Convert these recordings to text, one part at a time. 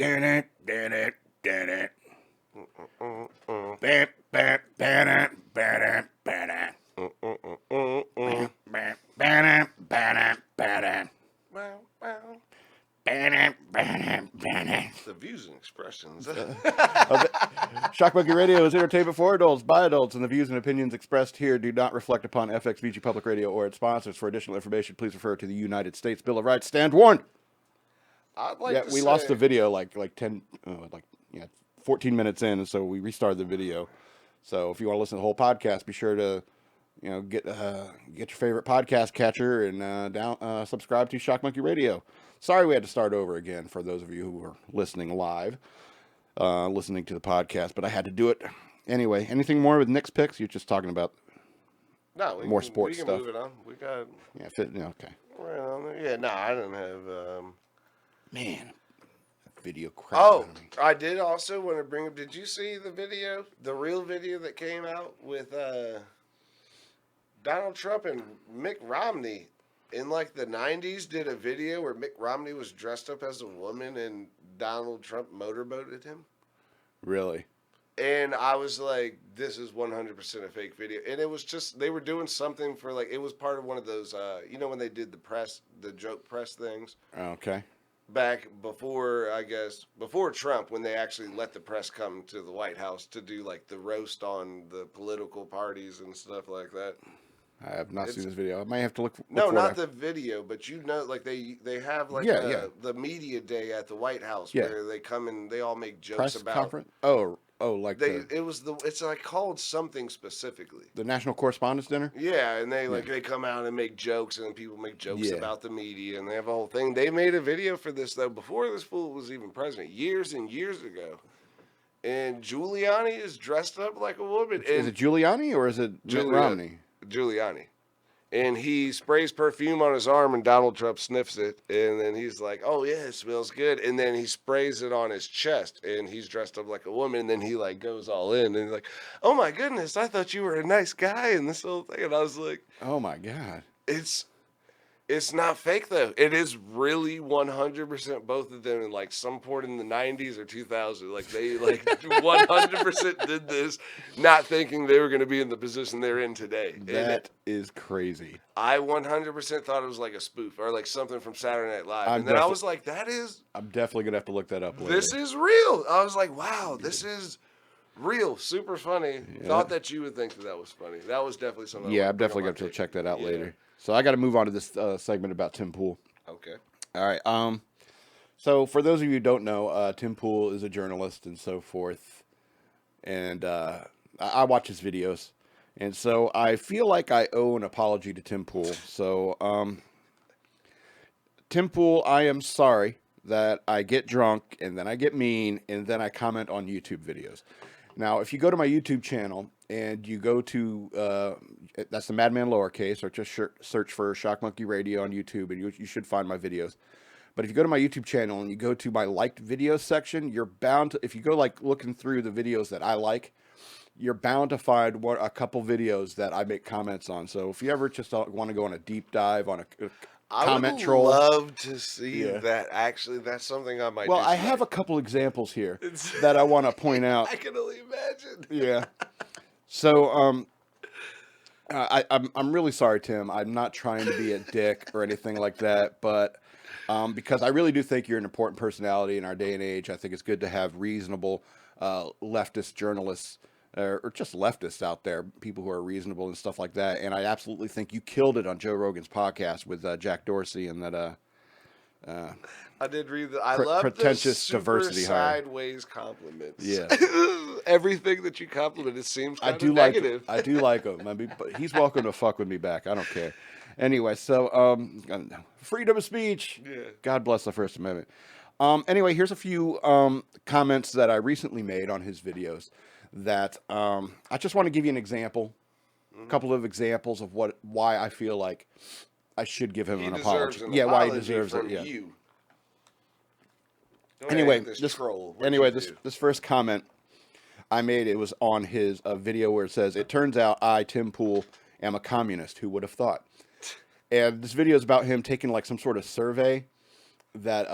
The views and expressions. Shock Monkey Radio is entertainment for adults, by adults, and the views and opinions expressed here do not reflect upon FXBG Public Radio or its sponsors. For additional information, please refer to the United States Bill of Rights. Stand warned. I'd like to we say, lost the video like 14 minutes in, and so we restarted the video. So if you want to listen to the whole podcast, be sure to get your favorite podcast catcher and subscribe to Shock Monkey Radio. Sorry we had to start over again for those of you who were listening live, listening to the podcast, but I had to do it. Anyway, anything more with Nick's picks? You're just talking about more sports stuff. We can move it on. We got... okay. Right on there. Yeah, no, I didn't have... Man, video crap. Oh, I did also want to bring up... Did you see the video? The real video that came out with Donald Trump and Mitt Romney in like the 90s did a video where Mitt Romney was dressed up as a woman and Donald Trump motorboated him. Really? And I was like, this is 100% a fake video. And it was just, they were doing something for like, it was part of one of those, when they did the joke press things. Okay. Back before, before Trump, when they actually let the press come to the White House to do like the roast on the political parties and stuff like that. I have not seen this video. I might have to look no, for not the video, but like they have like the media day at the White House where they come and they all make jokes press about conference. Oh, like it's like called something specifically. The National Correspondents' Dinner. Yeah, and they come out and make jokes, and people make jokes about the media, and they have a whole thing. They made a video for this though before this fool was even president, years and years ago. And Giuliani is dressed up like a woman. Is it Giuliani or is it Mitt Romney? Giuliani. And he sprays perfume on his arm, and Donald Trump sniffs it, and then he's like, "Oh yeah, it smells good." And then he sprays it on his chest, and he's dressed up like a woman. And then he like goes all in, and he's like, "Oh my goodness, I thought you were a nice guy," and this whole thing. And I was like, "Oh my god, it's not fake though. It is really 100% both of them in like some point in the 90s or 2000. Like they like 100% did this, not thinking they were going to be in the position they're in today." That is crazy. I 100% thought it was like a spoof or like something from Saturday Night Live. And then I was like, I'm definitely going to have to look that up later. This is real. I was like, wow, this is real. Super funny. Yeah. Thought that you would think that was funny. That was definitely something. Yeah, I'm definitely going to check that out later. So I got to move on to this segment about Tim Pool. Okay. All right. So for those of you who don't know, Tim Pool is a journalist and so forth. And I watch his videos. And so I feel like I owe an apology to Tim Pool. So, Tim Pool, I am sorry that I get drunk and then I get mean and then I comment on YouTube videos. Now, if you go to my YouTube channel and you go to, that's the Madman lowercase, or just search for Shock Monkey Radio on YouTube and you should find my videos. But if you go to my YouTube channel and you go to my liked videos section, you're bound to, if you go like looking through the videos that I like, you're bound to find a couple videos that I make comments on. So if you ever just want to go on a deep dive on a comment troll, I would love to see that. Actually, that's something I might. Well, I have a couple examples here that I want to point out. I can only imagine. Yeah. So I'm really sorry, Tim. I'm not trying to be a dick or anything like that, but because I really do think you're an important personality in our day and age. I think it's good to have reasonable leftist journalists. Or just leftists out there, people who are reasonable and stuff like that. And I absolutely think you killed it on Joe Rogan's podcast with Jack Dorsey and that. I did read that. I love pretentious the diversity sideways compliments. Yeah, everything that you compliment, it seems kind of negative. I do like him. I mean, but he's welcome to fuck with me back. I don't care. Anyway, so freedom of speech. Yeah. God bless the First Amendment. Anyway, here's a few comments that I recently made on his videos. That I just want to give you an example, a couple of examples of why I feel like I should give him an apology. Why he deserves it. Yeah. Anyway, this first comment I made, it was on his video where it says, "It turns out I, Tim Pool, am a communist. Who would have thought?" And this video is about him taking like some sort of survey that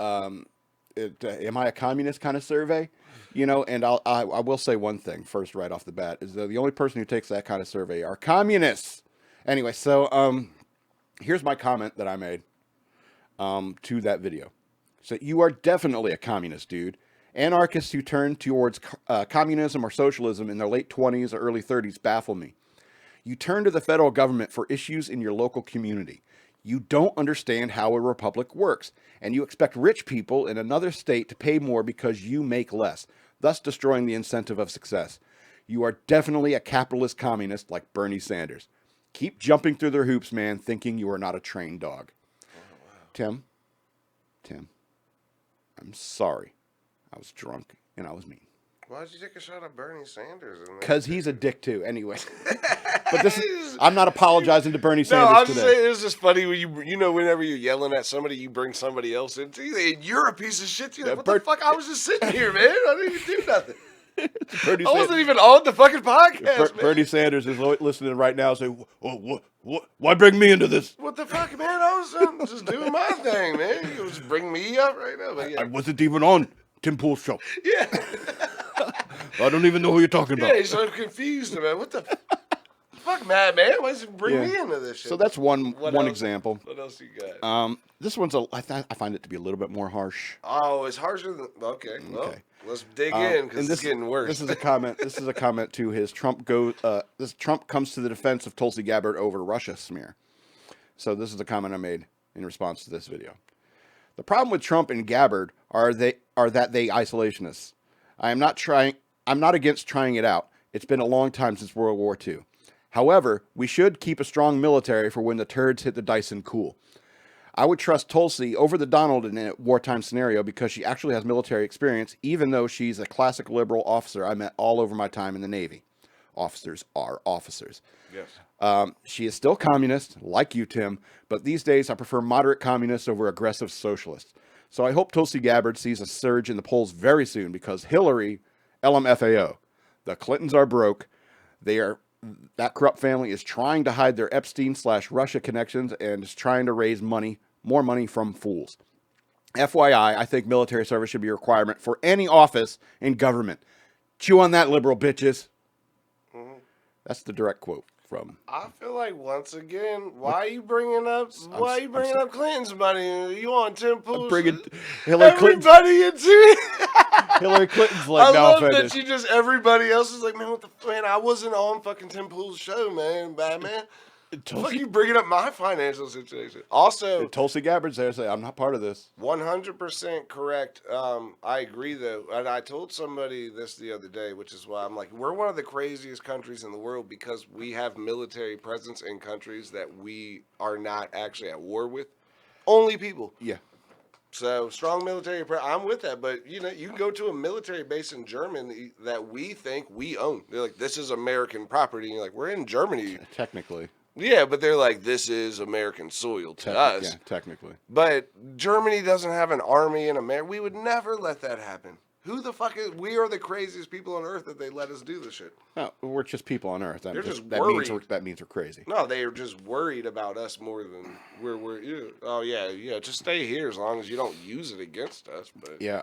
am I a communist kind of survey? You know, and I will say one thing first, right off the bat, is that the only person who takes that kind of survey are communists. Anyway, so here's my comment that I made to that video. So you are definitely a communist, dude. Anarchists who turn towards communism or socialism in their late 20s or early 30s baffle me. You turn to the federal government for issues in your local community. You don't understand how a republic works, and you expect rich people in another state to pay more because you make less, thus destroying the incentive of success. You are definitely a capitalist communist like Bernie Sanders. Keep jumping through their hoops, man, thinking you are not a trained dog. Tim, I'm sorry. I was drunk and I was mean. Why did you take a shot at Bernie Sanders? Because he's a dick too, anyway. But I'm not apologizing to Bernie No, Sanders I'm just today. saying it's just funny when you know, whenever you're yelling at somebody, you bring somebody else into you, and you're a piece of shit. You're like, what the fuck? I was just sitting here, man. I didn't even do nothing. I wasn't even on the fucking podcast, man. Bernie Sanders is listening right now saying, what? Why bring me into this? What the fuck, man? I was just doing my thing, man. You just bring me up right now. But yeah. I wasn't even on Tim Pool's show. Yeah. I don't even know who you're talking about. Yeah, he's so confused, man. What the fuck, madman? Why does he bring me into this shit? So that's one example. What else you got? This one's I find it to be a little bit more harsh. Oh, it's harsher than... Okay, well, let's dig in, because it's getting worse. This is a comment. This is a comment to his Trump comes to the defense of Tulsi Gabbard over Russia smear. So this is a comment I made in response to this video. The problem with Trump and Gabbard are that they isolationists. I'm not against trying it out. It's been a long time since World War II. However, we should keep a strong military for when the turds hit the Dyson cool. I would trust Tulsi over the Donald in a wartime scenario because she actually has military experience, even though she's a classic liberal officer I met all over my time in the Navy. Officers are officers. Yes. She is still communist, like you, Tim, but these days I prefer moderate communists over aggressive socialists. So I hope Tulsi Gabbard sees a surge in the polls very soon because Hillary, LMFAO. The Clintons are broke. That corrupt family is trying to hide their Epstein/Russia connections and is trying to raise more money from fools. FYI, I think military service should be a requirement for any office in government. Chew on that, liberal bitches. Mm-hmm. That's the direct quote from. I feel like once again, why are you bringing up Clinton's money? You on Tim Pool's? Bringing Hillary Clinton. Everybody into it. Hillary Clinton's like, I love offended. that you just everybody else is like, man, what the man? I wasn't on fucking Tim Pool's show, man. Bad man. Fuck you bringing up my financial situation. Also, Tulsi Gabbard's there say, I'm not part of this. 100% correct. I agree, though. And I told somebody this the other day, which is why I'm like, we're one of the craziest countries in the world because we have military presence in countries that we are not actually at war with. Only people. Yeah. So, strong military I'm with that. But, you know, you can go to a military base in Germany that we think we own. They're like, this is American property. And you're like, we're in Germany. Technically. Yeah, but they're like, this is American soil to us. Yeah, technically. But Germany doesn't have an army in America. We would never let that happen. Who the fuck is... We are the craziest people on earth that they let us do this shit. No, we're just people on Earth. They're just worried. That means we're crazy. No, they are just worried about us more than we're oh, yeah, just stay here as long as you don't use it against us. But Yeah,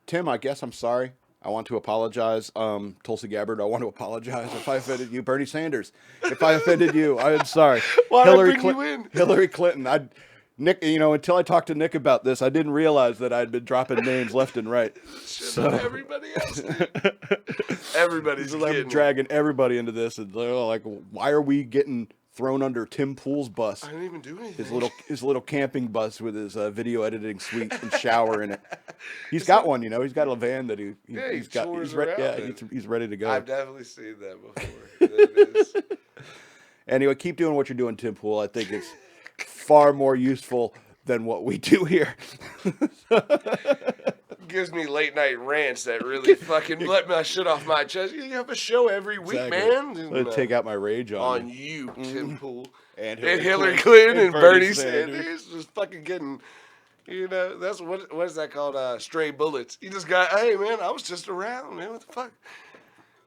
Tim, I guess I'm sorry. I want to apologize. Tulsi Gabbard, I want to apologize if I offended you. Bernie Sanders, if I offended you, I am sorry. Why did I bring you in? Hillary Clinton, Nick, until I talked to Nick about this, I didn't realize that I'd been dropping names left and right. So everybody else did. Everybody's I'm dragging everybody into this, and they're like, why are we getting thrown under Tim Pool's bus? I didn't even do anything. His little camping bus with his video editing suite and shower in it. He's got one, He's got a van that he's ready to go. I've definitely seen that before. Anyway, keep doing what you're doing, Tim Pool. I think it's far more useful than what we do here. Gives me late night rants that really fucking let my shit off my chest. You have a show every week, man. Let's take out my rage on you, Tim Pool, and Hillary Clinton and Bernie Sanders. Just fucking getting, that's what is that called? Stray bullets. You just got, hey man, I was just around, man. What the fuck?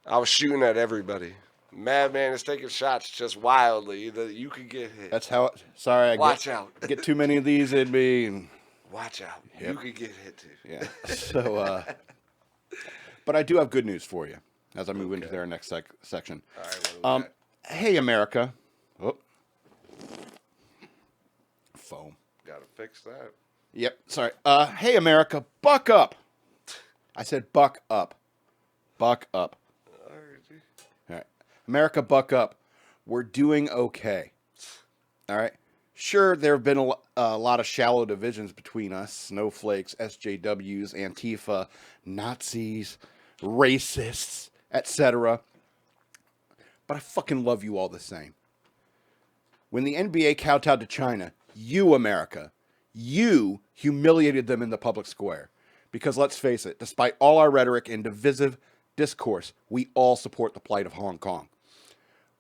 I was shooting at everybody. Madman is taking shots just wildly that you could get hit. That's how. Sorry, Watch out. Get too many of these in me. And Watch out. Yep. You could get hit too. Yeah. So, but I do have good news for you as I move into Okay. their next section. All right, what do we got? Hey, America. Oh. Foam. Gotta fix that. Yep. Sorry. Hey, America, buck up. I said buck up. Buck up. All right. All right. America, buck up. We're doing okay. All right. Sure, there have been a lot of shallow divisions between us, snowflakes, SJWs, Antifa, Nazis, racists, etc. But I fucking love you all the same. When the NBA kowtowed to China, you, America, you humiliated them in the public square. Because let's face it, despite all our rhetoric and divisive discourse, we all support the plight of Hong Kong.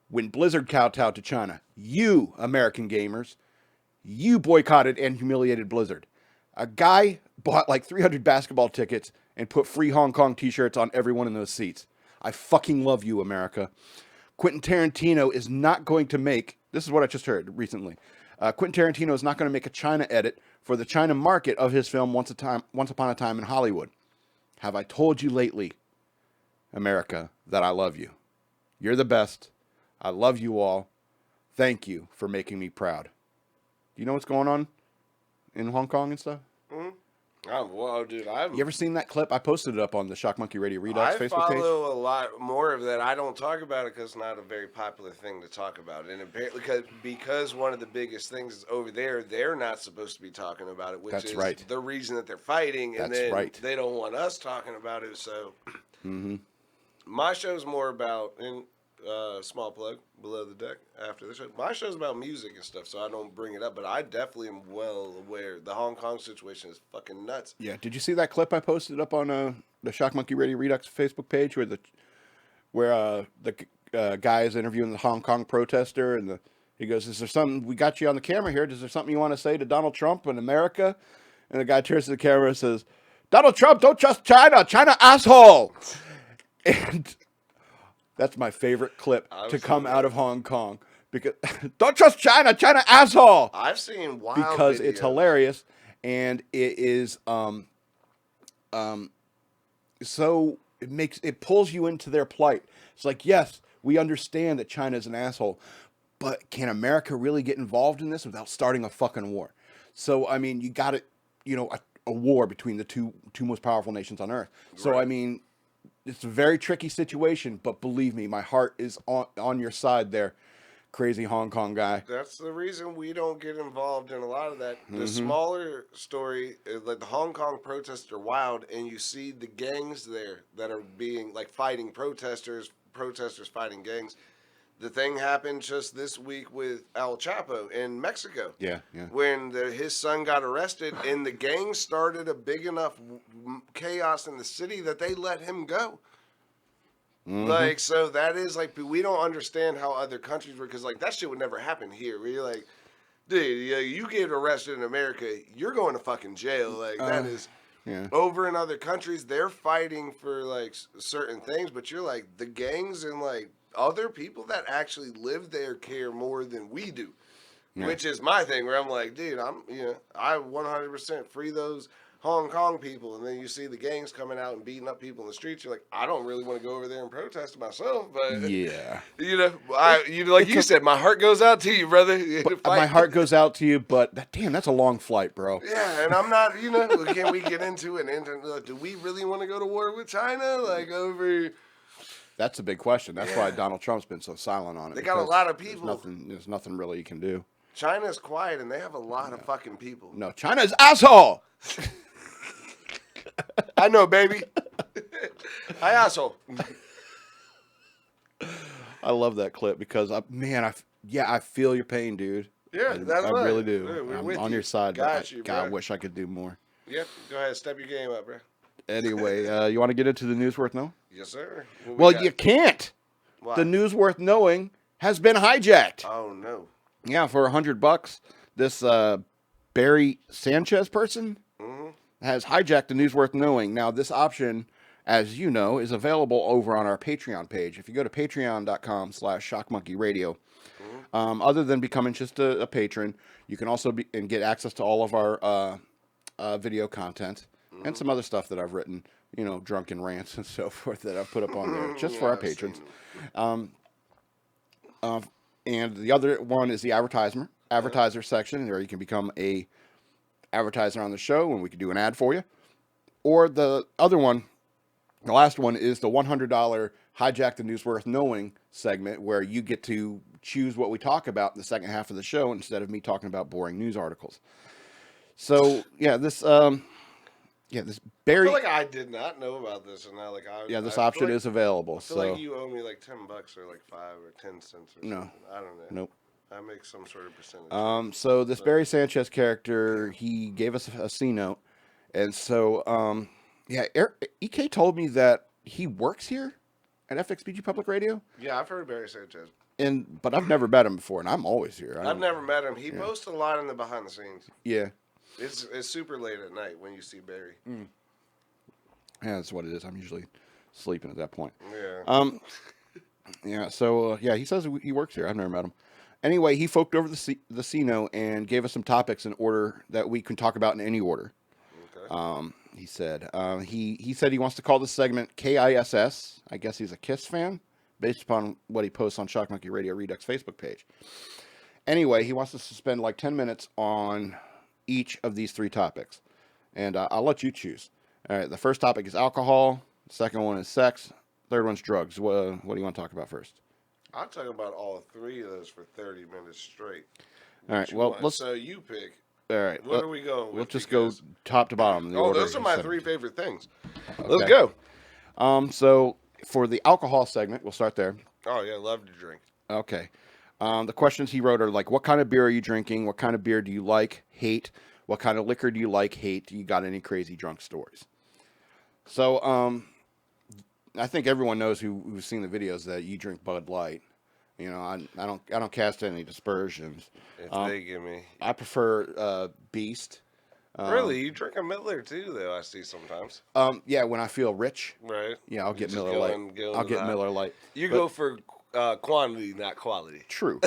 When Blizzard kowtowed to China, you, American gamers, you boycotted and humiliated Blizzard. A guy bought like 300 basketball tickets and put free Hong Kong t-shirts on every one of those seats. I fucking love you, America. Quentin Tarantino is not going to make, this is what I just heard recently, Quentin Tarantino is not going to make a China edit for the China market of his film Once Upon a Time in Hollywood. Have I told you lately, America, that I love you? You're the best. I love you all. Thank you for making me proud. Do you know what's going on in Hong Kong and stuff? Mm-hmm. Oh, well, dude, You ever seen that clip? I posted it up on the Shock Monkey Radio Redux Facebook page. I follow a lot more of that. I don't talk about it because it's not a very popular thing to talk about. And apparently, because one of the biggest things is over there, they're not supposed to be talking about it, which That's is right. the reason that they're fighting. And That's then right. they don't want us talking about it. So Mm-hmm. my show's more about, small plug, Below the Deck after the show. My show's about music and stuff, so I don't bring it up. But I definitely am well aware. The Hong Kong situation is fucking nuts. Yeah. Did you see that clip I posted up on the Shock Monkey Radio Redux Facebook page where the guy is interviewing the Hong Kong protester and he goes, "Is there something, we got you on the camera here. Is there something you want to say to Donald Trump and America?" And the guy turns to the camera and says, "Donald Trump, don't trust China. China asshole." And that's my favorite clip to come out of Hong Kong. Because don't trust China, China asshole. I've seen wild Because videos. it's hilarious and it is so it pulls you into their plight. It's like, yes, we understand that China is an asshole, but can America really get involved in this without starting a fucking war? So I mean, you got it, a war between the two most powerful nations on earth. So Right. I mean, it's a very tricky situation, but believe me, my heart is on your side there, crazy Hong Kong guy. That's the reason we don't get involved in a lot of that. The Mhm. smaller story, like the Hong Kong protests are wild, and you see the gangs there that are being like fighting protesters fighting gangs. The thing happened just this week with El Chapo in Mexico. Yeah. When his son got arrested, and the gang started a big enough chaos in the city that they let him go. Mhm. Like, so that is like, we don't understand how other countries were, because like that shit would never happen here. We're like, dude, you get arrested in America, you're going to fucking jail. Like, that is Yeah. over in other countries. They're fighting for like certain things, but you're like, the gangs and like other people that actually live there care more than we do. Yeah. Which is my thing, where I'm like, dude, I 100% free those Hong Kong people, and then you see the gangs coming out and beating up people in the streets. You're like, I don't really want to go over there and protest myself, but Yeah. like you said, my heart goes out to you, brother. My heart goes out to you, but that's a long flight, bro. Yeah, and I'm not, can we get into it? Do we really want to go to war with China? Like, over. That's a big question. That's why Donald Trump's been so silent on it. They got a because lot of people. There's nothing really you can do. China's quiet, and they have a lot of fucking people. No, China's asshole. I know, baby. Hi, asshole. I love that clip because I feel your pain, dude. Yeah, that's I right. really do. Yeah, we're I'm with on you. your side. Got you, God, I bro. wish I could do more. Yep, go ahead, step your game up, bro. Anyway, you want to get into the news worth knowing? Yes, sir. What we Well, got? you can't. Why? The news worth knowing has been hijacked. Oh no. Yeah, for $100, this Barry Sanchez person Mm-hmm. has hijacked the news worth knowing. Now, this option, as you know, is available over on our Patreon page. If you go to patreon.com/shockmonkeyradio, other than becoming just a patron, you can also get access to all of our video content and some other stuff that I've written, drunken rants and so forth that I've put up on there just for our I've seen patrons. them. And the other one is the advertiser section, where you can become a advertiser on the show and we can do an ad for you. Or the other one, the last one, is the $100 Hijack the News Worth Knowing segment, where you get to choose what we talk about in the second half of the show instead of me talking about boring news articles. So this Barry. I feel like I did not know about this, and now This I option feel like, is available. I feel like you owe me like $10 or like 5 or 10 cents or something. I don't know. Nope. I make some sort of percentage. So this Barry Sanchez character, he gave us a C note, and so EK told me that he works here at FXBG Public Radio. Yeah, I've heard Barry Sanchez. But I've never met him before, and I'm always here. I've never met him. He posts a lot in the behind the scenes. Yeah. It's super late at night when you see Barry. Yeah, that's what it is. I'm usually sleeping at that point. Yeah. So he says he works here. I've never met him. Anyway, he forked over the C-note and gave us some topics in order that we can talk about in any order. Okay. He said he said he wants to call this segment KISS. I guess he's a KISS fan, based upon what he posts on Shock Monkey Radio Redux Facebook page. Anyway, he wants us to spend like 10 minutes on each of these 3 topics, and I'll let you choose. All right, the first topic is alcohol. The second one is sex. Third one's drugs. What do you want to talk about first? I'll talk about all 3 of those for 30 minutes straight. All right, well, So you pick. All right, what are we going with? We'll just go top to bottom. Those are my 3 favorite things. Okay. Let's go. So for the alcohol segment, we'll start there. Oh yeah, love to drink. Okay. The questions he wrote are like, what kind of beer are you drinking? What kind of beer do you like, hate? What kind of liquor do you like, hate? You got any crazy drunk stories? So, I think everyone knows who's seen the videos that you drink Bud Light. I don't cast any dispersions. If they give me, I prefer Beast. Really, you drink a Miller too, though. I see sometimes. When I feel rich, Right. yeah, I'll get just Miller go Light. and go I'll with get that. Miller Light. You go for quantity, not quality. True.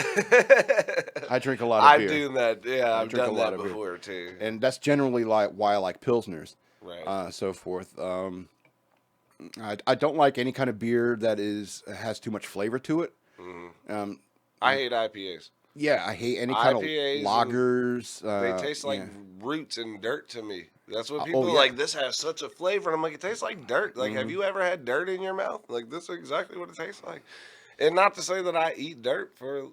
I drink a lot of beer. I do that. Yeah, I've drink done a lot that of beer. before too. And that's generally why I like Pilsners. Right. So forth. I don't like any kind of beer that has too much flavor to it. Mm-hmm. I hate IPAs. Yeah, I hate any kind IPAs of lagers. They taste like roots and dirt to me. That's what people are like. This has such a flavor. And I'm like, it tastes like dirt. Like, have you ever had dirt in your mouth? Like, this is exactly what it tastes like. And not to say that I eat dirt for,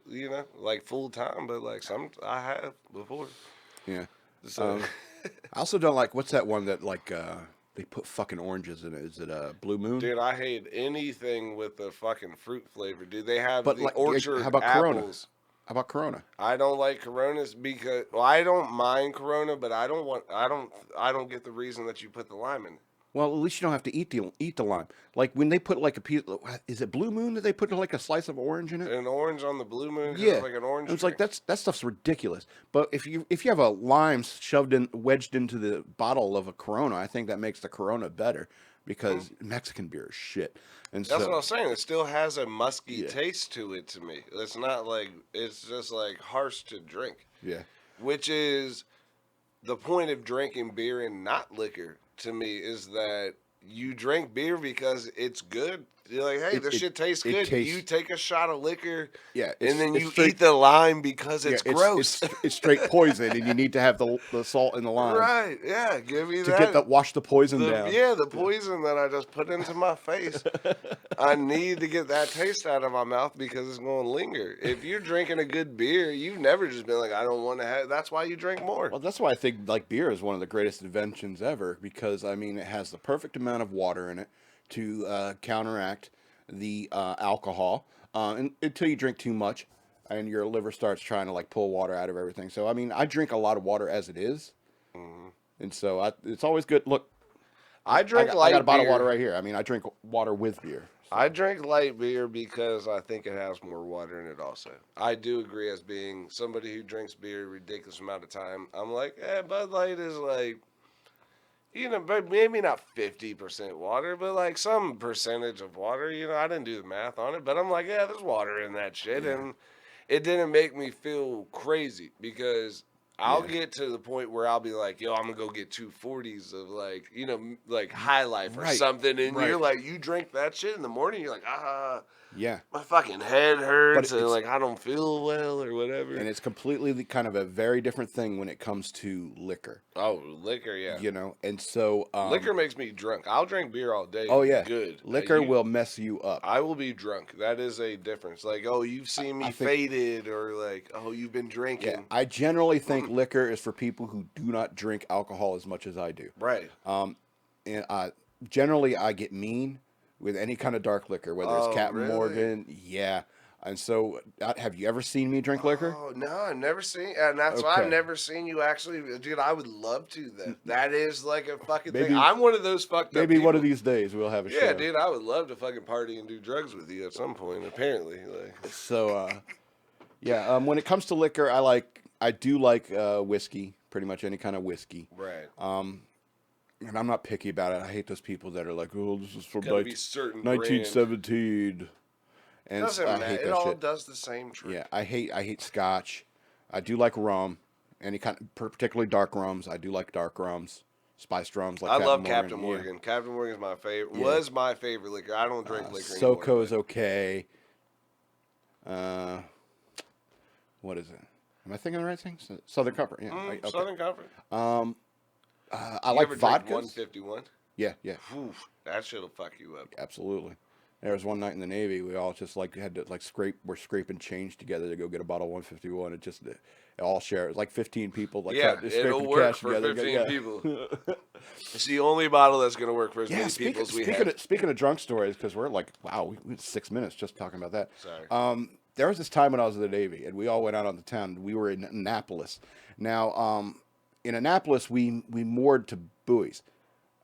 like full time, but like I have before. Yeah. So I also don't like, what's that one that like they put fucking oranges in it? Is it Blue Moon? dude, I hate anything with the fucking fruit flavor. Dude, they have the like, orchard how about apples. Corona? How about Corona? I don't like Coronas because I don't mind Corona, but I don't get the reason that you put the lime in it. Well, at least you don't have to eat the lime. Like when they put like a piece, is it Blue Moon that they put like a slice of orange in it? An orange on the Blue Moon, yeah, like an orange. It's like that stuff's ridiculous. But if you have a lime wedged into the bottle of a Corona, I think that makes the Corona better because Mexican beer is shit. And that's so, what I'm saying. It still has a musky taste to it to me. It's not like it's just like harsh to drink. Yeah, which is the point of drinking beer and not liquor. To me, is that you drink beer because it's good. You're like, hey, this shit tastes good. You take a shot of liquor, and then you eat the lime because it's gross. It's straight poison, and you need to have the salt in the lime. Right? Yeah, give me that. To get wash the poison down. Yeah, the poison that I just put into my face. I need to get that taste out of my mouth because it's going to linger. If you're drinking a good beer, you've never just been like, I don't want to have. That's why you drink more. Well, that's why I think like beer is one of the greatest inventions ever because I mean it has the perfect amount of water in it to counteract the alcohol until you drink too much and your liver starts trying to like pull water out of everything. So I mean I drink a lot of water as it is, and so it's always good. Look, I got a bottle of water right here. I mean I drink water with beer. So. I drink light beer because I think it has more water in it also. I do agree as being somebody who drinks beer a ridiculous amount of time. I'm like, Bud Light is like, maybe not 50% water, but like some percentage of water. I didn't do the math on it, but I'm like, there's water in that shit. Yeah. And it didn't make me feel crazy because I'll Yeah. get to the point where I'll be like, yo, I'm gonna go get 240s of like, like High Life or Right. something, and Right. you're like, you drink that shit in the morning, you're like, Yeah. my fucking head hurts, But and it's like I don't feel well or whatever. and it's completely kind of a very different thing when it comes to liquor, Oh, liquor, yeah. And so Liquor makes me drunk. I'll drink beer all day. oh And yeah, be good. liquor will mess you up. I will be drunk. That is a difference. Like, oh, you've seen me I think- faded, or like, oh, you've been drinking. Yeah, I generally think liquor is for people who do not drink alcohol as much as I do. Right. And generally I get mean with any kind of dark liquor, whether it's Oh, Captain really? Morgan, yeah. And so, have you ever seen me drink liquor? Oh no, I've never seen, and that's why I've Okay. never seen you actually, dude. I would love to. That is like a fucking Maybe- thing. I'm one of those fucked up. Maybe people. one of these days we'll have a show. Yeah, dude, I would love to fucking party and do drugs with you at some point. Apparently, like. So, yeah. When it comes to liquor, I do like whiskey, pretty much any kind of whiskey. Right. And I'm not picky about it. I hate those people that are like, "Oh, this is from Gotta be certain brand. 1917." And Doesn't I matter. hate It that all shit. does the same trick. Yeah, I hate Scotch. I do like rum, any kind, particularly dark rums. I do like dark rums, spiced rums. Like I love Morgan. Captain Yeah. Morgan. Captain Morgan's my favorite. Yeah. Was my favorite liquor. I don't drink liquor anymore. SoCo's okay. What is it? Am I thinking of the right thing? Southern Comfort. Yeah. Okay. Southern Comfort. I You like ever drink vodkas. 151. Yeah, yeah, Oof, that shit'll fuck you up. absolutely. There was one night in the Navy, we all just like had to like we're scraping change together to go get a bottle of 151. It all share. It was like 15 people. Like Yeah, trying to scrape it'll the work cash for together. 15 Yeah. people. It's the only bottle that's gonna work for as Yeah, many people as we speaking have. speaking of drunk stories, because we're like, wow, we went 6 minutes just talking about that. Sorry. There was this time when I was in the Navy, and we all went out on the town. We were in Annapolis. Now, in Annapolis, we moored to buoys,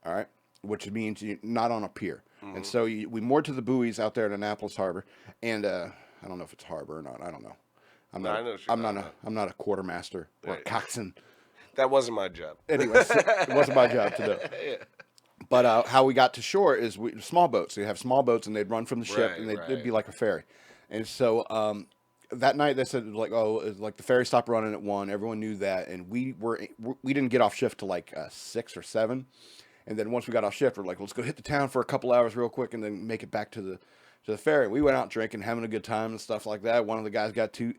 all right, which means you're not on a pier. And so we moored to the buoys out there in Annapolis Harbor, and I don't know if it's harbor or not. I don't know. I'm No, not. I know what you're I'm not talking a. about. I'm not a quartermaster or a Right. coxswain. That wasn't my job. Anyways, it wasn't my job to do. Yeah. But how we got to shore is small boats. So you have small boats, and they'd run from the ship, Right, and it'd right. be like a ferry. And so that night they said like, oh, it's like the ferry stopped running at 1. Everyone knew that, and we didn't get off shift till like 6 or 7. And then once we got off shift, we're like, let's go hit the town for a couple hours real quick, and then make it back to the ferry. We went out drinking, having a good time and stuff like that. One of the guys got too.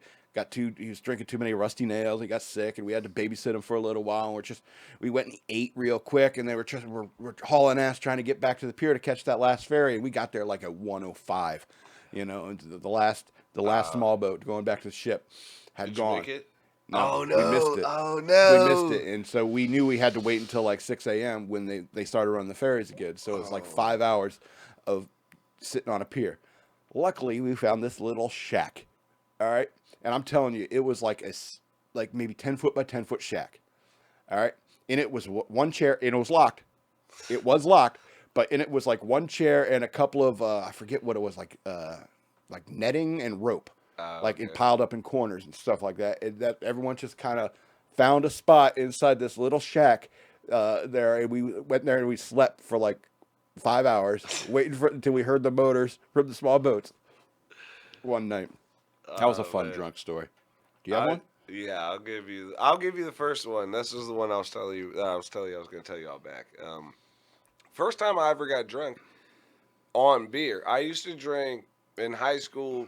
He was drinking too many Rusty Nails. He got sick, and we had to babysit him for a little while. And we went and ate real quick, and we're hauling ass trying to get back to the pier to catch that last ferry. And we got there like at 1:05, and the last small boat going back to the ship had Did gone. you make it? No, Oh no! we missed it. Oh no! We missed it, and so we knew we had to wait until like 6 a.m. when they started running the ferries again. So it was like 5 hours of sitting on a pier. Luckily, we found this little shack. All right, and I'm telling you, it was like maybe 10 foot by 10 foot shack. All right, and it was one chair, and it was locked. It was locked, and it was like one chair and a couple of I forget what it was, like netting and rope. Like it piled up in corners and stuff like that. And that everyone just kind of found a spot inside this little shack there, and we went there and we slept for like 5 hours, waiting until we heard the motors from the small boats. One night, that was a fun drunk story. Do you have one? Yeah, I'll give you the first one. This is the one I was telling you. I was going to tell you all back. First time I ever got drunk on beer. I used to drink in high school.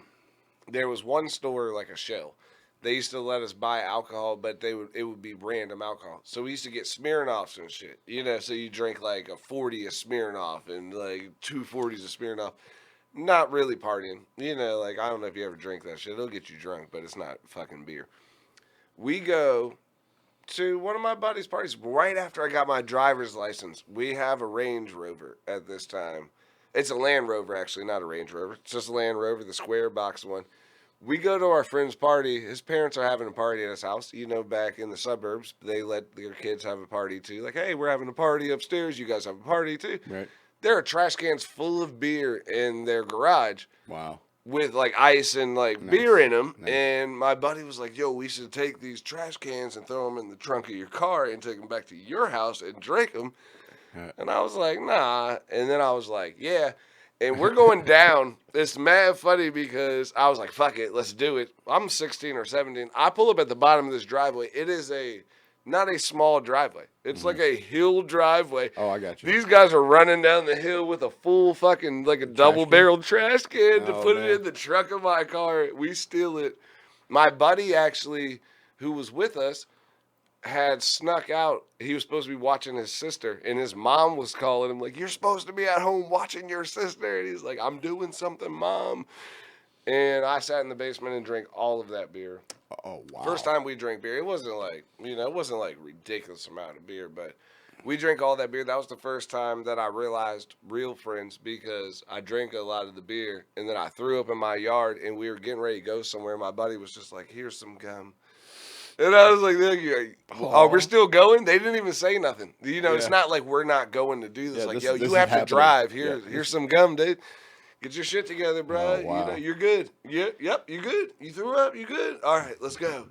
There was one store, like a Shell. They used to let us buy alcohol, but it would be random alcohol. So we used to get Smirnoffs and shit. So you drink like a 40 of Smirnoff and like 2 40s of Smirnoff. Not really partying. Like I don't know if you ever drink that shit. It'll get you drunk, but it's not fucking beer. We go to one of my buddy's parties right after I got my driver's license. We have a Range Rover at this time. It's a Land Rover, actually, not a Range Rover. It's just a Land Rover, the square box one. We go to our friend's party. His parents are having a party at his house. Back in the suburbs, they let their kids have a party too. Like, hey, we're having a party upstairs. You guys have a party too. Right. There are trash cans full of beer in their garage. Wow. With like ice and like Nice. beer in them. Nice. And my buddy was like, yo, we should take these trash cans and throw them in the trunk of your car and take them back to your house and drink them. And I was like, nah. And then I was like, yeah. And we're going down. It's mad funny because I was like, fuck it, let's do it. I'm 16 or 17. I pull up at the bottom of this driveway. It is not a small driveway. It's like a hill driveway. Oh, I got you. These guys are running down the hill with a full fucking, like a double-barreled trash can to Oh, put man. it in the trunk of my car. We steal it. My buddy actually, who was with us, had snuck out. He was supposed to be watching his sister, and his mom was calling him like, "You're supposed to be at home watching your sister." And he's like, "I'm doing something, Mom." And I sat in the basement and drank all of that beer. Oh, wow. First time we drank beer, it wasn't like, it wasn't like ridiculous amount of beer, but we drank all that beer. That was the first time that I realized real friends, because I drank a lot of the beer, and then I threw up in my yard, and we were getting ready to go somewhere. My buddy was just like, "Here's some gum." And I was like, "Oh, we're still going?" They didn't even say nothing. It's not like we're not going to do this. Yeah, like, this yo, is you have to happening. drive. Yeah, Here's some gum, dude. Get your shit together, bro. Oh, wow. You're good. Yep, you're good. You threw up, you good? All right, let's go.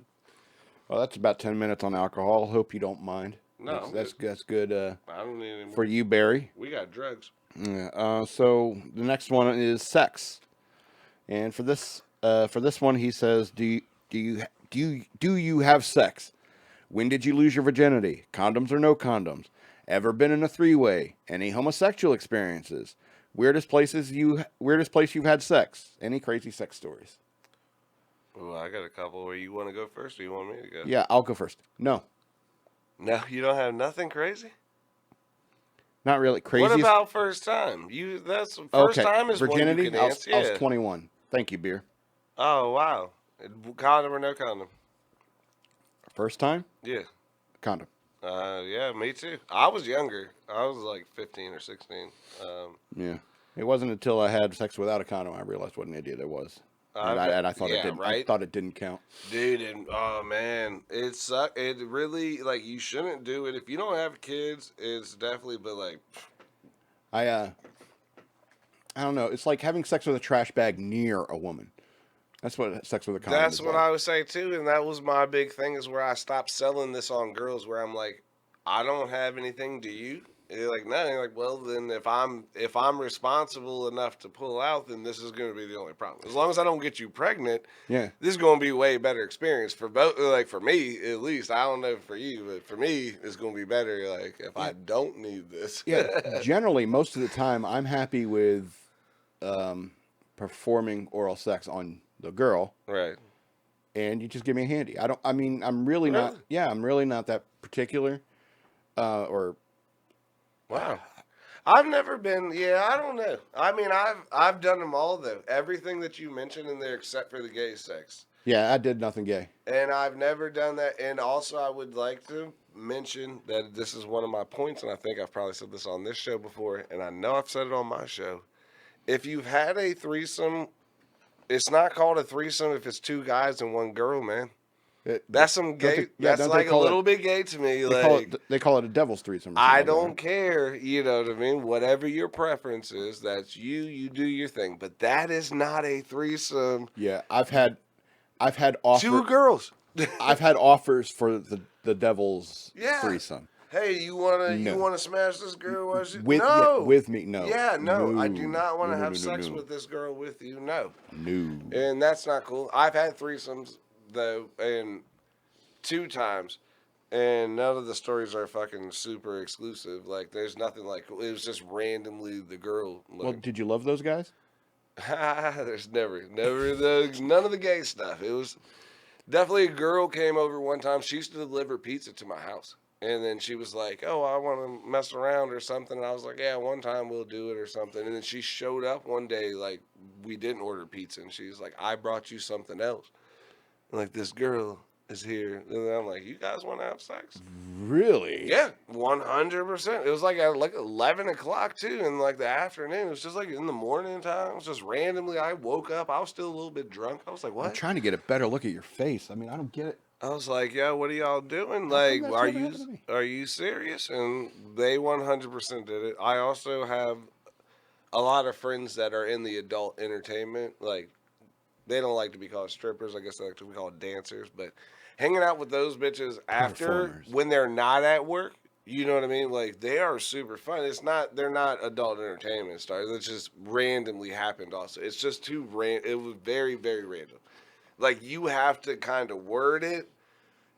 Well, that's about 10 minutes on alcohol. Hope you don't mind. No, That's good I don't need any more. for you, Barry. We got drugs. Yeah. So the next one is sex, and for this one, he says, "Do you have sex? When did you lose your virginity? Condoms or no condoms? Ever been in a three-way? Any homosexual experiences? Weirdest place you've had sex? Any crazy sex stories?" Well, I got a couple. Where you want to go first, or you want me to go? Yeah, I'll go first. No, You don't have nothing crazy. not really crazy. What about first time? That's first time is virginity? One you can answer. I was 21. Thank you, beer. Oh wow, condom or no condom? First time? Yeah. Condom. Yeah, me too. I was younger. I was like 15 or 16. Yeah. It wasn't until I had sex without a condom I realized what an idiot I was. And I thought it didn't. Right? I thought it didn't count. Dude, and oh man, it sucked. It really, like, you shouldn't do it if you don't have kids. It's definitely, but like, I don't know. It's like having sex with a trash bag near a woman. That's what sex with a condom that's is what like. I would say too. And that was my big thing, is where I stopped selling this on girls. Where I'm like, I don't have anything. Do you? And they're like, no. You're like, well, then if I'm responsible enough to pull out, then this is going to be the only problem. As long as I don't get you pregnant, Yeah. this is going to be a way better experience for both. Like, for me, at least. I don't know for you, but for me, it's going to be better. Like, if I don't need this. Yeah. Generally, most of the time, I'm happy with performing oral sex on the girl. Right. And you just give me a handy. I'm really not. Yeah, I'm really not that particular. Wow. I've never been. Yeah, I don't know. I mean, I've done them all though. Everything that you mentioned in there, except for the gay sex. Yeah, I did nothing gay. And I've never done that. And also, I would like to mention that this is one of my points, and I think I've probably said this on this show before, and I know I've said it on my show. If you've had a threesome, it's not called a threesome if it's two guys and one girl, man. That's some gay. That's like a little bit gay to me. They call it a devil's threesome. I don't care. You know what I mean? Whatever your preference is, that's you. You do your thing. But that is not a threesome. Yeah, I've had offers. Two girls. I've had offers for the devil's threesome. Hey, you wanna smash this girl? With me? No. Yeah, no. I do not want to have sex with this girl with you. No. No. And that's not cool. I've had threesomes though, and 2 times, and none of the stories are fucking super exclusive. Like, there's nothing like, it was just randomly the girl. Well, did you love those guys? There's never those, none of the gay stuff. It was definitely a girl came over one time. She used to deliver pizza to my house. And then she was like, oh, I want to mess around or something. And I was like, yeah, one time we'll do it or something. And then she showed up one day, like, we didn't order pizza. And she was like, I brought you something else. And like, this girl is here. And I'm like, you guys want to have sex? Really? Yeah, 100%. It was like at like 11 o'clock, too, in like the afternoon. It was just like in the morning time. It was just randomly. I woke up. I was still a little bit drunk. I was like, what? I'm trying to get a better look at your face. I mean, I don't get it. I was like, yo, what are y'all doing? Like, are you serious? And they 100% did it. I also have a lot of friends that are in the adult entertainment. Like, they don't like to be called strippers. I guess they like to be called dancers. But hanging out with those bitches after, when they're not at work, You know what I mean? Like they are super fun. They're not adult entertainment stars. It just randomly happened. Also, it's just too It was very very random. Like you have to kind of word it.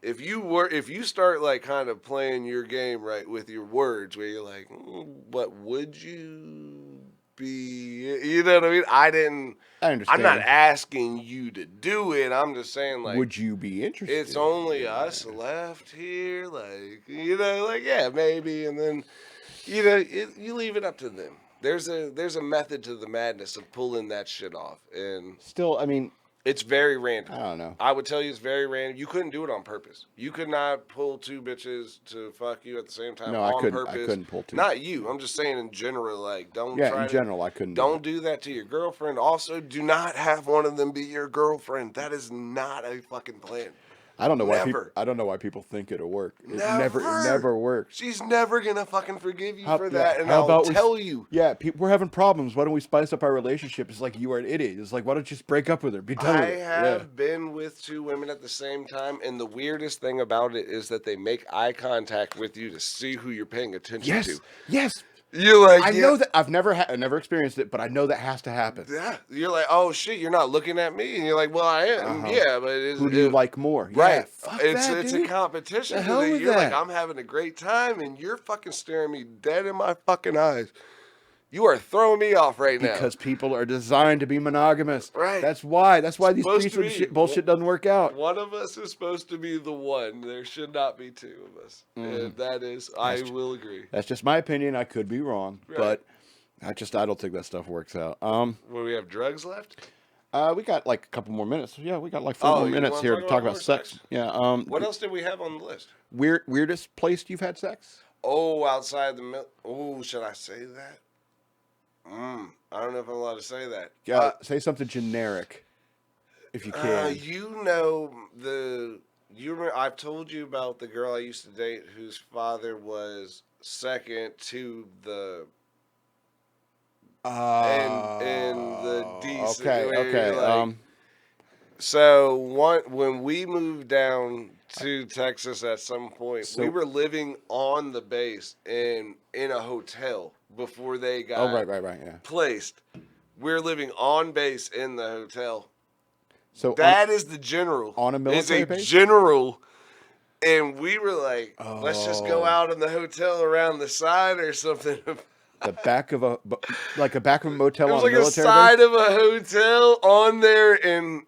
If you start like kind of playing your game right with your words, where you're like, but would you be? You know what I mean? I I'm not understand. asking you to do it. I'm just saying like Would you be it's interested? only us left here. Like like yeah, maybe, and then you leave it up to them. There's a method to the madness of pulling that shit off, and Still, I mean, it's very random. I don't know. I would tell you it's very random. You couldn't do it on purpose. You could not pull two bitches to fuck you at the same time No, I on couldn't. I purpose. couldn't pull two. Not you. I'm just saying in general. Like, Yeah, in general, I couldn't do don't that. do that to your girlfriend. Also, do not have one of them be your girlfriend. That is not a fucking plan. I don't know why people. Never. I don't know why people think it'll work. It Never. never works. She's never gonna fucking forgive you How, for yeah, that, and how I'll about tell you. Yeah, we're having problems. Why don't we spice up our relationship? It's like you are an idiot. It's like why don't you just break up with her? Be done with I it. have been with two women at the same time, and the weirdest thing about it is that they make eye contact with you to see who you're paying attention Yes, to. yes. You're like, I yeah, know that I've never experienced it, but I know that has to happen. yeah. You're like, oh shit, you're not looking at me, and you're like, well, I am, Uh-huh. yeah, but Who do you like more? right? Yeah, fuck it's that, it's dude. a competition. The hell with You're like, that. I'm having a great time, and you're fucking staring me dead in my fucking eyes. You are throwing me off right now. Because people are designed to be monogamous. Right. That's why. That's why these Supposed to threesome be. bullshit doesn't work out. One of us is supposed to be the one. There should not be two of us. And that is, I will agree. That's just my opinion. I could be wrong, Right. but I don't think that stuff works out. Well, we have drugs left? We got like a couple more minutes. Yeah, we got like 4 more you minutes wanna here to talk about more sex. Yeah. What else did we have on the list? Weirdest place you've had sex? Oh, outside the Oh, should I say that? I don't know if I'm allowed to say that. Yeah. Say something generic, if you can. You remember I've told you about the girl I used to date whose father was second to the and the decent. Okay. So when we moved down to Texas at some point, we were living on the base and in a hotel before they got right. Yeah. placed. We're living on base in the hotel. So That is the general. on a military is a base? general. And we were like, let's just go out in the hotel around the side or something. the back of a back of a motel It was on like a a military side base. of a hotel on there, and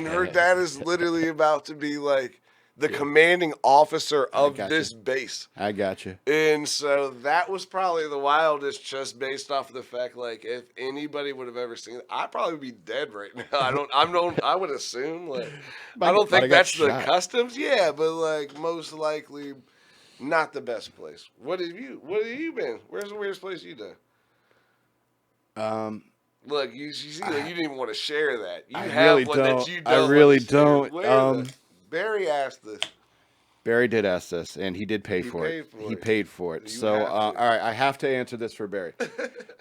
her dad is literally about to be like the commanding officer of this base. I got you. And so that was probably the wildest, just based off of the fact, like, if anybody would have ever seen it, I'd probably be dead right now. I would assume, like, I don't think that's the customs. Yeah, but like most likely not the best place. What have you been? Where's the weirdest place you done? Look, you see that you didn't even want to share that. You have one that you don't. I really want to share. don't. Barry asked this. Barry did ask this, and he did pay for it. He paid for it. So, all right, I have to answer this for Barry.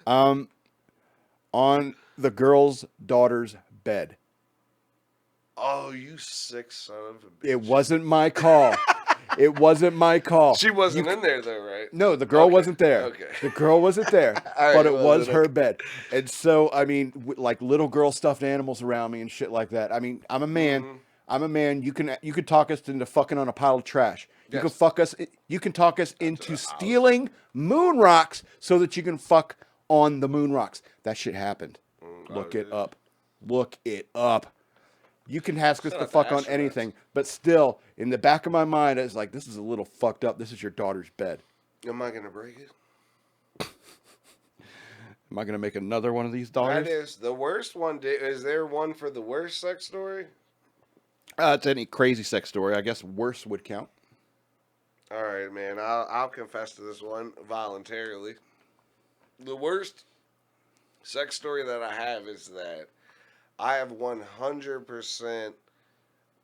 On the girl's daughter's bed. Oh, you sick son of a bitch. It wasn't my call. It wasn't my call. She wasn't in there, though, right? No, the girl wasn't there. Okay. The girl wasn't there, but it was her bed. And so, I mean, like little girl stuffed animals around me and shit like that. I mean, I'm a man. Mm-hmm. I'm a man. You can talk us into fucking on a pile of trash. You can fuck us. You can talk us into stealing moon rocks so that you can fuck on the moon rocks. That shit happened. Look it up. Look it up. You can ask us to fuck on anything, but still, in the back of my mind, I was like, this is a little fucked up. This is your daughter's bed. Am I gonna break it? Am I gonna make another one of these daughters? That is the worst one. Is there one for the worst sex story? It's any crazy sex story. I guess worse would count. All right, man. I'll confess to this one voluntarily. The worst sex story that I have is that I have 100%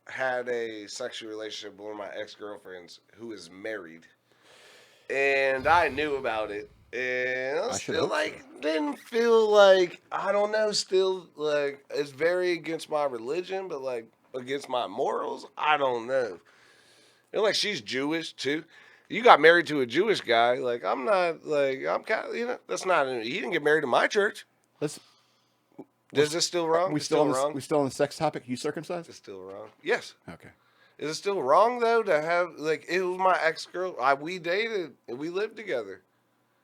had a sexual relationship with one of my ex-girlfriends who is married. And I knew about it. And I still, didn't feel like, I don't know, still, like, it's very against my religion, but, like, against my morals, I don't know. And, like, she's Jewish, too. You got married to a Jewish guy. Like, I'm not, like, I'm kind of, that's not, he didn't get married in my church. Let's. Is this still wrong? We It's still still on this. wrong? We still on the sex topic. You circumcised? It's still wrong. Yes. Okay. Is it still wrong, though, to have, like, it was my ex-girl. We dated and we lived together.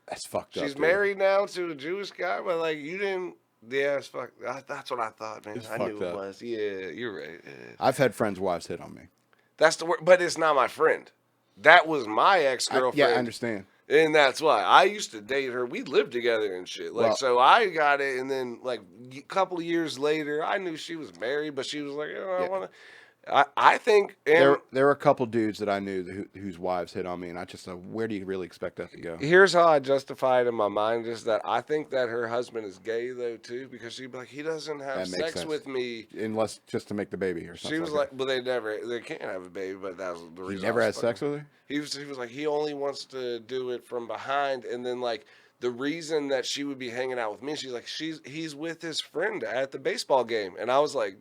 That's fucked up. She's dude. married now to a Jewish guy, but, like, you didn't. Yeah, it's fucked. That's what I thought, man. It's I knew fucked it up. was. Yeah, you're right. Yeah. I've had friends' wives hit on me. That's the word, but it's not my friend. That was my ex-girlfriend. Yeah, I understand. And that's why I used to date her. We lived together and shit. Like, Well- so I got it, and then like a couple of years later, I knew she was married, but she was like, I Yeah. want to. I think, and There were a couple dudes that I knew whose wives hit on me, and I just where do you really expect that to go? here's how I justify it in my mind: is that I think that her husband is gay though too, because she'd be like, he doesn't have That makes sex sense. with me. Unless just to make the baby or something. She was like, well, they can't have a baby, but that was the he reason. never I had was sex fucking- with her. He was like, he only wants to do it from behind, and then like the reason that she would be hanging out with me, she's like, he's with his friend at the baseball game, and I was like,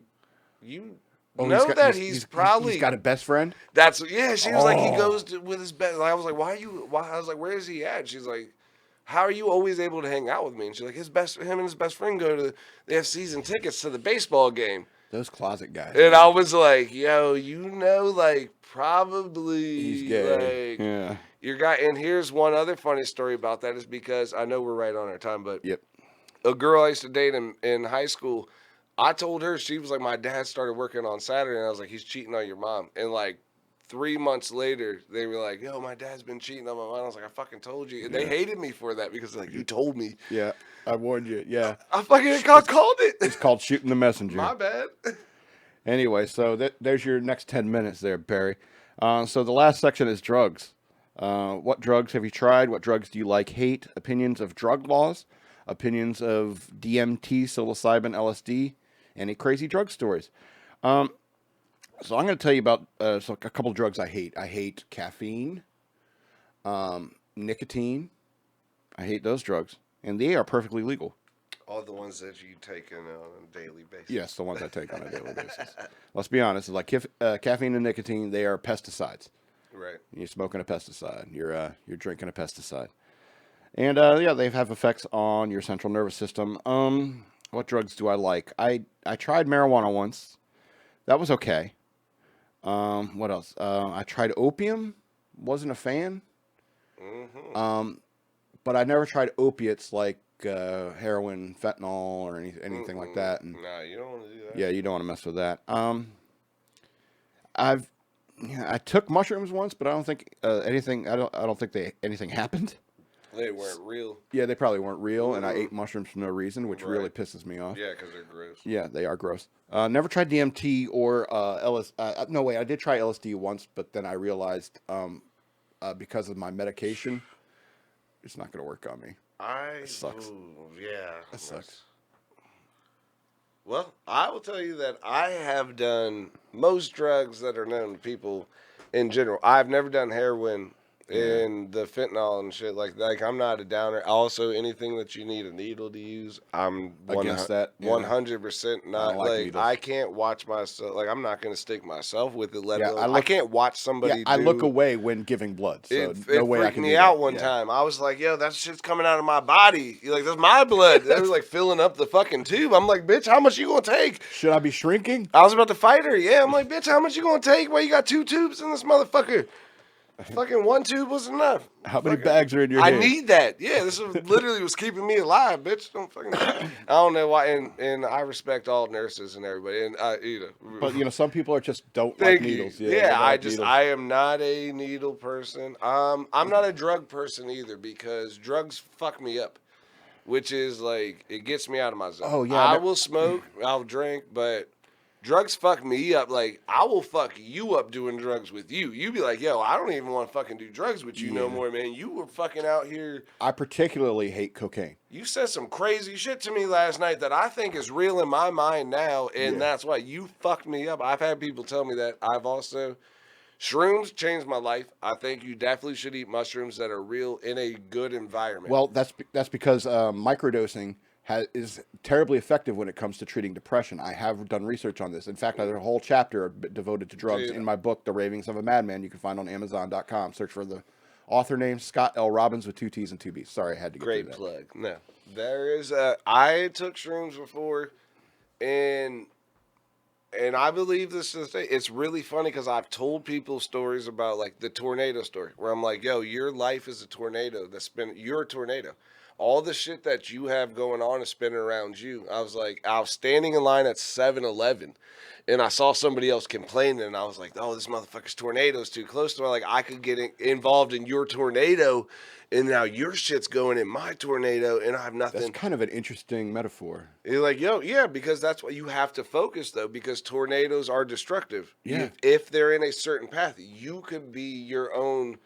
you know that he's probably got a best friend. that's yeah. She was like, he Oh. goes with his best. I was like, why? I was like, where is he at? She's like, how are you always able to hang out with me? And she's like, him and his best friend go to, they have season tickets to the baseball game. Those closet guys. And I was like, yo, like probably He's gay. like Yeah. your guy. And here's one other funny story about that is because I know we're right on our time, but Yep. a girl I used to date in high school, I told her, she was like, my dad started working on Saturday, and I was like, he's cheating on your mom. And like 3 months later, they were like, yo, my dad's been cheating on my mom. I was like, I fucking told you. And they hated me for that because like, you told me. Yeah. I warned you. Yeah. I fucking called it. It's called shooting the messenger. My bad. Anyway, so there's your next 10 minutes there, Barry. So the last section is drugs. What drugs have you tried? What drugs do you like, hate? Opinions of drug laws, opinions of DMT, psilocybin, LSD, any crazy drug stories. So I'm going to tell you about a couple of drugs I hate. I hate caffeine, nicotine. I hate those drugs, and they are perfectly legal. All the ones that you take on a daily basis. Yes, the ones I take on a daily basis. Let's be honest. Like caffeine and nicotine, they are pesticides. Right. You're smoking a pesticide. You're drinking a pesticide. And yeah, they have effects on your central nervous system. What drugs do I like? I tried marijuana once. That was okay. What else? I tried opium. Wasn't a fan. Mm-hmm. But I never tried opiates like heroin, fentanyl, or anything like that. And Nah, you don't want to do that. yeah, you don't want to mess with that. I took mushrooms once, but I don't think anything. I don't think anything happened. They weren't real. Yeah, they probably weren't real, and I ate mushrooms for no reason, which really Right. pisses me off. Yeah, because they're gross. Yeah, they are gross. Never tried DMT or LSD. No, wait, I did try LSD once, but then I realized because of my medication, it's not going to work on me. Sucks. Ooh, yeah. That sucks. Well, I will tell you that I have done most drugs that are known to people in general. I've never done heroin and the fentanyl and shit like that. Like, I'm not a downer. Also, anything that you need a needle to use, I'm Against that, yeah. 100% not. don't like Like, needles. I can't watch myself. Like, I'm not going to stick myself with it. Let Yeah, alone, I can't watch somebody. Yeah, I look do- away when giving blood, so It no way I freaked can me do out that. one Yeah. time. I was like, yo, that shit's coming out of my body. You're like, that's my blood. They were like filling up the fucking tube. I'm like, bitch, how much you gonna take? Should I be shrinking? I was about to fight her. Yeah, I'm like, bitch, how much you gonna take? Why you got 2 tubes in this motherfucker? Fucking 1 tube was enough. How many Fucking- bags are in your I hand? need that. Yeah, this was literally was keeping me alive, bitch. Don't fucking. I don't know why, and I respect all nurses and everybody, and But some people are just don't Thank like you. needles. Yeah, they don't I like just needles. I am not a needle person. I'm not a drug person either because drugs fuck me up, which is like it gets me out of my zone. Oh, yeah, I that- will smoke, I'll drink, but drugs fuck me up. Like I will fuck you up doing drugs with you. You be like, yo, I don't even want to fucking do drugs with you no Yeah. more, man. You were fucking out here. I particularly hate cocaine. You said some crazy shit to me last night that I think is real in my mind now, and Yeah. that's why you fucked me up. I've had people tell me that. I've also shrooms changed my life. I think you definitely should eat mushrooms that are real in a good environment. Well, that's because microdosing is terribly effective when it comes to treating depression. I have done research on this. In fact, I have a whole chapter devoted to drugs Dude. in my book, The Ravings of a Madman. You can find on Amazon.com. Search for the Author name Scott L. Robbins with 2 T's and 2 B's. Sorry, I had to get Great through that. plug. No, there is a. I took shrooms before, and I believe this is the thing. It's really funny because I've told people stories about like the tornado story, where I'm like, "Yo, your life is a tornado that's been. You're a tornado. All the shit that you have going on is spinning around you." I was standing in line at 7-Eleven, and I saw somebody else complaining, and I was like, "Oh, this motherfucker's tornado's too close to me. Like, I could get involved in your tornado, and now your shit's going in my tornado, and I have That's nothing." kind of an interesting metaphor. You're like, yo, yeah, because that's what you have to focus though, because tornadoes are destructive. Yeah. If they're in a certain path, you could be your own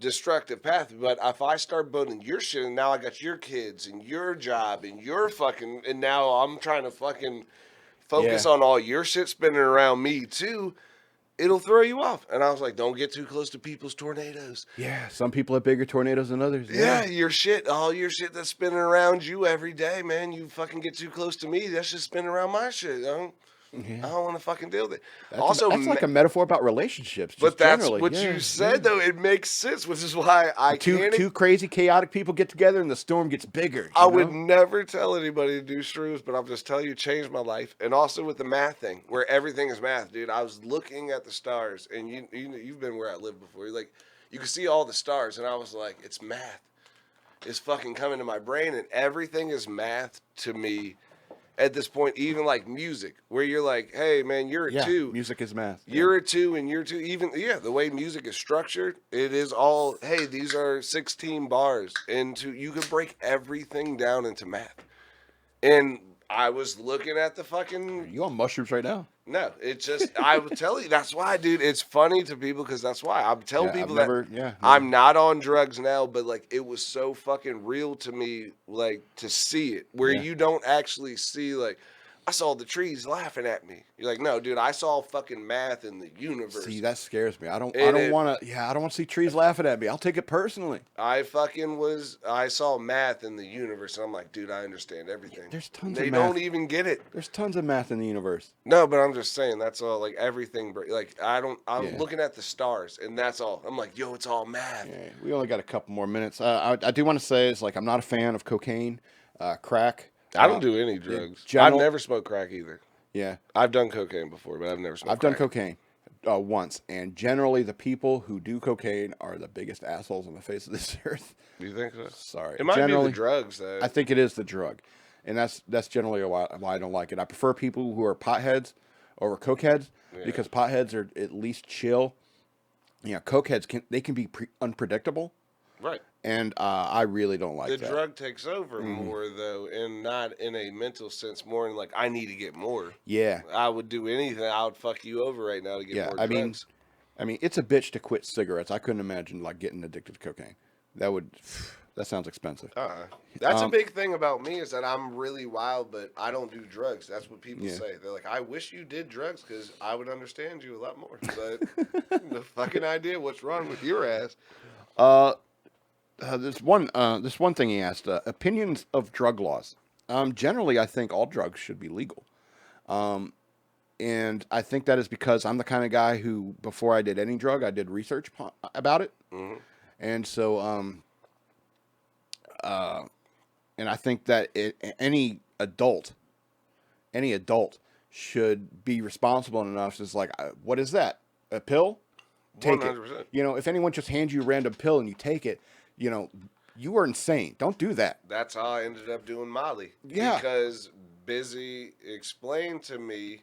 destructive path. But if I start building your shit, and now I got your kids and your job and your fucking, and now I'm trying to fucking focus Yeah. on all your shit spinning around me too, it'll throw you off. And I was like, don't get too close to people's tornadoes. Yeah. Some people have bigger tornadoes than others. Yeah, your shit, all your shit that's spinning around you every day, man. You fucking get too close to me, that's just spinning around my shit. I Yeah. don't want to fucking deal with it. That's like a metaphor about relationships. but Just that's generally. what Yeah, you said, though. It makes sense, which is why I Two can't. crazy, chaotic people get together and the storm gets bigger. I you would know? never tell anybody to do shrooms, but I'm just telling you, it changed my life. And also with the math thing, where everything is math, dude. I was looking at the stars, and you've been where I lived before. You're like, you can see all the stars, and I was like, it's math. It's fucking coming to my brain, and everything is math to me at this point. Even like music, where you're like, hey man, you're a Yeah. 2. Music is math. You're a 2 and you're 2. Even the way music is structured, it is all, hey, these are 16 bars, and you can break everything down into math. And I was looking at the fucking. You on mushrooms right now? No, it's just, I would tell you, that's why, dude. It's funny to people because that's why. I'm telling Yeah, people I've never- yeah, never. I'm not on drugs now, but like it was so fucking real to me, like to see it, where Yeah. you don't actually see, like, I saw the trees laughing at me. You're like, no, dude, I saw fucking math in the universe. See, that scares me. I don't And want to. Yeah, I don't want to see trees laughing at me. I'll take it personally. I saw math in the universe, and I'm like, dude, I understand everything. There's tons They of math. don't even get it. There's tons of math in the universe. No, but I'm just saying that's all. Like everything, like I'm Yeah. looking at the stars, and that's all. I'm like, yo, it's all math. Yeah, we only got a couple more minutes. I do want to say is like I'm not a fan of cocaine, crack. I don't do any drugs. general- I've never smoked crack either. Yeah, I've done cocaine before, but I've never smoked I've done crack. cocaine once, and generally the people who do cocaine are the biggest assholes on the face of this earth. Do you think so? Sorry, It might generally, be the drugs, though. I think it is the drug, and that's generally why I don't like it. I prefer people who are potheads over cokeheads because potheads are at least chill. Yeah, cokeheads can be unpredictable, right. and I really don't like The that. drug takes over more, though, and not in a mental sense, more in like, I need to get more. Yeah, I would do anything. I would fuck you over right now to get yeah. more I mean, drugs. it's a bitch to quit cigarettes. I couldn't imagine like getting addicted to cocaine. That sounds expensive. That's a big thing about me is that I'm really wild, but I don't do drugs. That's what people Yeah. say. They're like, I wish you did drugs because I would understand you a lot more. But no fucking idea what's wrong with your ass. This one thing he asked: opinions of drug laws. Generally, I think all drugs should be legal, and I think that is because I'm the kind of guy who, before I did any drug, I did research about it, and so and I think that any adult should be responsible enough. It's like, what is that? A pill? Take 100%. it. If anyone just hands you a random pill and you take it, you are insane. Don't do that. That's how I ended up doing Molly. Yeah. Because Busy explained to me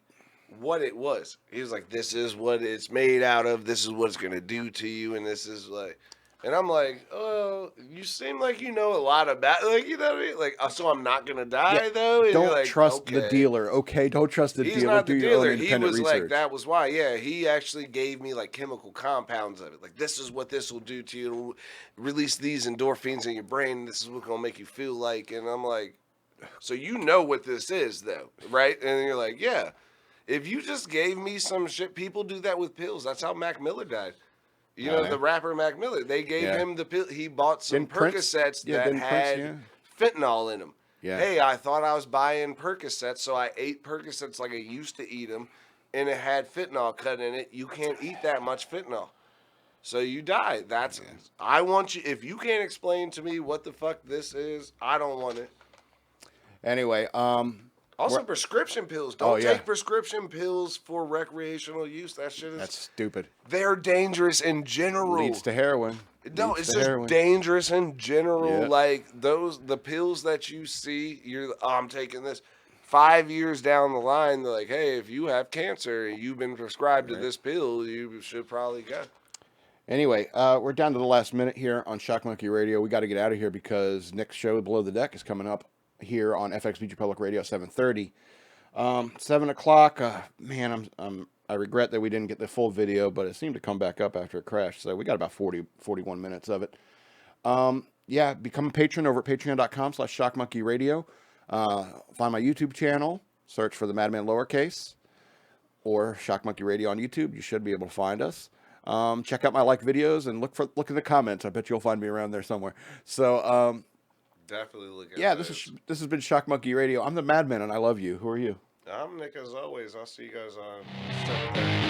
what it was. He was like, this is what it's made out of. This is what it's going to do to you. And this is like, and I'm like, oh, you seem like you know a lot about, like, you know what I mean? Like, so I'm not going to die, though? And Don't you're like, trust the okay. dealer. Okay, don't trust the He's dealer. not Do the your own dealer. He independent was research. like, that was why. Yeah, he actually gave me like chemical compounds of it. Like, this is what this will do to you. It'll release these endorphins in your brain. This is what's gonna make you feel like. And I'm like, so you know what this is, though, right? And you're like, yeah. If you just gave me some shit, people do that with pills. That's how Mac Miller died. You know, the rapper Mac Miller. They gave him the pill. He bought some Percocets that had fentanyl in them. Yeah. Hey, I thought I was buying Percocets, so I ate Percocets like I used to eat them, and it had fentanyl cut in it. You can't eat that much fentanyl. So you die. That's I want you. If you can't explain to me what the fuck this is, I don't want it. Anyway, Also, prescription pills. Oh, Don't yeah. take prescription pills for recrecreational use. That shit is. that's stupid. They're dangerous in general. Leads to heroin. No, Leads it's to just heroin. dangerous in general. Yeah. Like the pills that you see, I'm taking this. 5 years down the line, they're like, hey, if you have cancer and you've been prescribed to this pill, you should probably go. Anyway, we're down to the last minute here on Shock Monkey Radio. We got to get out of here because next show, Below the Deck, is coming up here on FXBG Public Radio at 7:30. 7 o'clock. Man, I regret that we didn't get the full video, but it seemed to come back up after it crashed. So we got about 41 minutes of it. Yeah, become a patron over at patreon.com/shockmonkeyradio. Find my YouTube channel. Search for the Madman Lowercase or Shock Monkey Radio on YouTube. You should be able to find us. Check out my like videos and look in the comments. I bet you'll find me around there somewhere. So, Definitely look at yeah, those. this has been Shock Monkey Radio. I'm the Madman, and I love you. Who are you? I'm Nick, as always. I'll see you guys on 7:30.